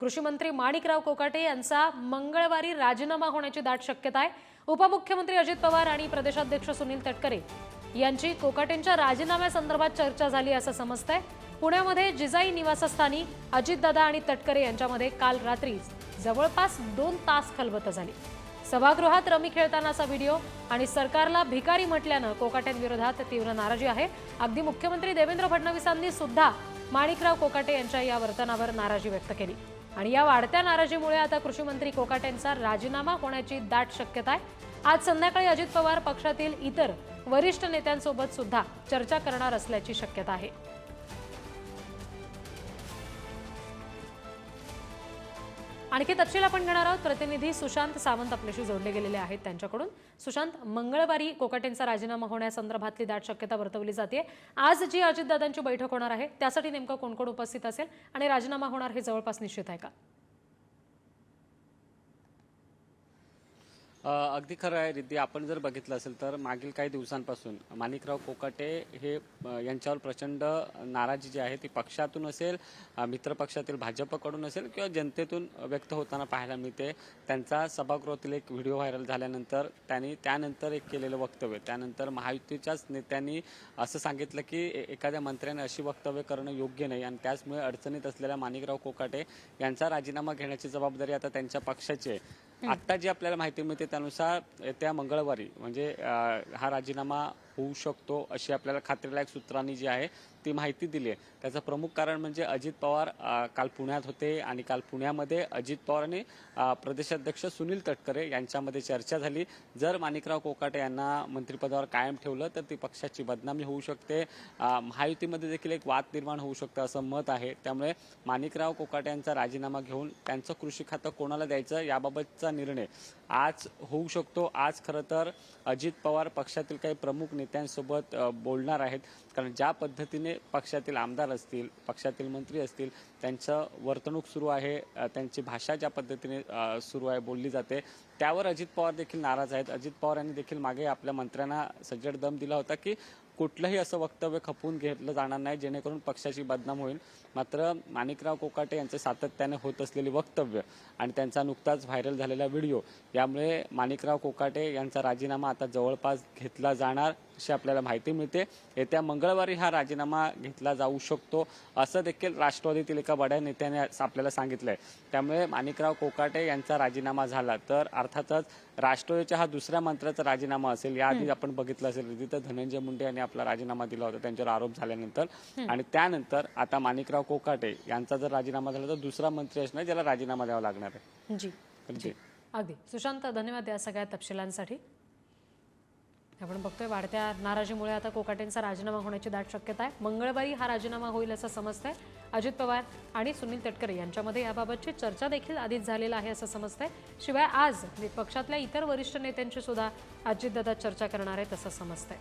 कृषी मंत्री माणिकराव कोकाटे यांचा मंगळवारी राजीनामा होण्याची दाट शक्यता आहे। उपमुख्यमंत्री अजित पवार आणि प्रदेशाध्यक्ष सुनील तटकरे यांची कोकाटेंच्या राजीनाम्यासंदर्भात चर्चा झाली असं समजतंय। पुण्यामध्ये जिजाई निवासस्थानी अजितदादा आणि तटकरे यांच्यामध्ये काल रात्री जवळपास 2 तास खलबत झाली। सभागृहात रमी खेळतानाचा व्हिडिओ आणि सरकारला भिकारी म्हटल्यानं कोकाटेंविरोधात तीव्र नाराजी आहे। अगदी मुख्यमंत्री देवेंद्र फडणवीसांनी सुद्धा माणिकराव कोकाटे यांच्या या वर्तनावर नाराजी व्यक्त केली आणि या वाढत्या नाराजीमुळे आता कृषी मंत्री कोकाटेंचा राजीनामा होण्याची दाट शक्यता आहे। आज संध्याकाळी अजित पवार पक्षातील इतर वरिष्ठ नेत्यांसोबत सुद्धा चर्चा करणार असल्याची शक्यता आहे। आणखी तपशील आपण घेणार आहोत। प्रतिनिधी सुशांत सावंत आपल्याशी जोडले गेलेले आहेत त्यांच्याकडून। सुशांत, मंगळवारी कोकाटेंचा राजीनामा होण्यासंदर्भातली दाट शक्यता वर्तवली जाते। आज जी अजितदादांची बैठक होणार आहे त्यासाठी नेमकं कोण कोण उपस्थित असेल आणि राजीनामा होणार हे जवळपास निश्चित आहे का? अगदी खरं आहे रिद्धी। आपण जर बघितलं असेल तर मागील काही दिवसांपासून माणिकराव कोकाटे हे यांच्यावर प्रचंड नाराजी जी आहे ती पक्षातून असेल, मित्र पक्षातील भाजपकडून असेल किंवा जनतेतून व्यक्त होताना पाहायला मिळते। त्यांचा सभागृहातील एक व्हिडिओ व्हायरल झाल्यानंतर त्यांनी त्यानंतर एक केलेलं वक्तव्य, त्यानंतर महायुतीच्याच नेत्यांनी असं सांगितलं की एखाद्या मंत्र्याने अशी वक्तव्य करणं योग्य नाही आणि त्याचमुळे अडचणीत असलेल्या माणिकराव कोकाटे यांचा राजीनामा घेण्याची जबाबदारी आता त्यांच्या पक्षाची आहे। आता जी आपल्याला माहिती मिळते त्यानुसार येत्या मंगळवारी म्हणजे हा राजीनामा होऊ शकतो अशी आपल्याला खात्रीलायक सूत्रांनी जी आहे ती माहिती दिली आहे। त्याचं प्रमुख कारण म्हणजे अजित पवार काल पुण्यात होते आणि काल पुण्यामध्ये अजित पवार आणि प्रदेशाध्यक्ष सुनील तटकरे यांच्यामध्ये चर्चा झाली। जर माणिकराव कोकाटे यांना मंत्रिपदावर कायम ठेवलं तर ती पक्षाची बदनामी होऊ शकते, महायुतीमध्ये देखील एक वाद निर्माण होऊ शकतं असं मत आहे। त्यामुळे माणिकराव कोकाटे यांचा राजीनामा घेऊन त्यांचं कृषी खातं कोणाला द्यायचं याबाबतचा निर्णय आज होऊ शकतो। आज खरं तर अजित पवार पक्षातील काही प्रमुख नेत्यांसोबत बोलणार आहेत, कारण ज्या पद्धतीने पक्षातील आमदार असतील, पक्षातील मंत्री असतील, त्यांचं वर्तणूक सुरू आहे, त्यांची भाषा ज्या पद्धतीने सुरू आहे, बोलली जाते, त्यावर अजित पवार देखील नाराज आहेत। अजित पवार यांनी देखील मागे आपल्या मंत्र्यांना सज्जड दम दिला होता की कुठलंही असं वक्तव्य खपवून घेतलं जाणार नाही जेणेकरून पक्षाची बदनाम होईल। मात्र माणिकराव कोकाटे यांचे सातत्याने होत असलेली वक्तव्य आणि त्यांचा नुकताच व्हायरल झालेला व्हिडिओ यामुळे माणिकराव कोकाटे यांचा राजीनामा आता जवळपास घेतला जाणार अशी आपल्याला माहिती मिळते। येत्या मंगळवारी हा राजीनामा घेतला जाऊ शकतो असं देखील राष्ट्रवादीतील एका बड्या नेत्याने आपल्याला सांगितलंय। त्यामुळे माणिकराव कोकाटे यांचा राजीनामा झाला तर अर्थातच राष्ट्रवादीच्या हा दुसऱ्या मंत्र्याचा राजीनामा असेल। याआधी आपण बघितलं असेल तिथं धनंजय मुंडे यांनी आपला राजीनामा दिला होता त्यांच्यावर आरोप झाल्यानंतर, आणि त्यानंतर आता माणिकराव कोकाटे यांचा जर राजीनामा झाला तर दुसरा मंत्री असणार ज्याला राजीनामा द्यावा लागणार आहे। जी अगदी सुशांत, धन्यवाद या सगळ्या तपशिलांसाठी। आपण बघतोय वाढत्या नाराजीमुळे आता कोकाटेंचा राजीनामा होण्याची दाट शक्यता आहे। मंगळवारी हा राजीनामा होईल असं समजतंय। अजित पवार आणि सुनील तटकरे यांच्यामध्ये याबाबतची चर्चा देखील आधीच झालेली आहे असं समजतंय। शिवाय आज पक्षातल्या इतर वरिष्ठ नेत्यांची सुद्धा अजितदादा चर्चा करणार आहेत असं समजतंय।